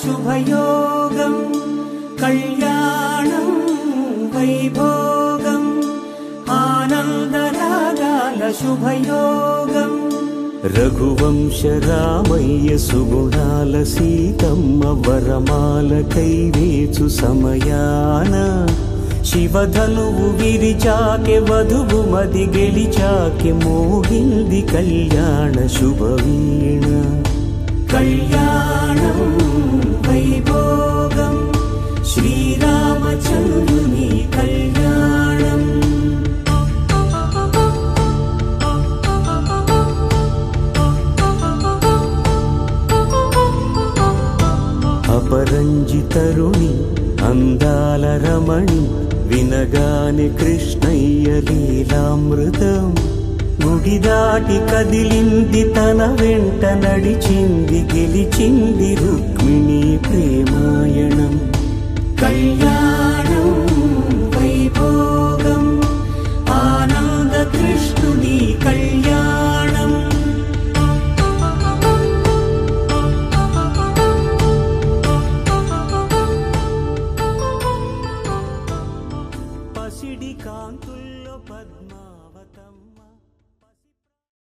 శుభయోగం కళ్యాణం వైభోగం ఆనందరాగాల శుభయోగం రఘువంశ రామయ్య సుగుణాల సీతమ్మ వరమాల కైవేచు సమయాన శివధనువు విరిచాకె వధువు మది గెలిచాకె మోగింది కళ్యాణ శుభవీణ కళ్యాణం వైభోగం శ్రీరామచంద్రుని కళ్యాణం అపరంజి తరుణి అందాల రమణి వినగాని కృష్ణయ్య లీలామృతం గుడి దాటి కదిలింది తన వెంట నడిచింది గెలిచింది రుక్మిణి ప్రేమాయణం కళ్యాణం వైభోగం ఆనంద కృష్ణుని కళ్యాణం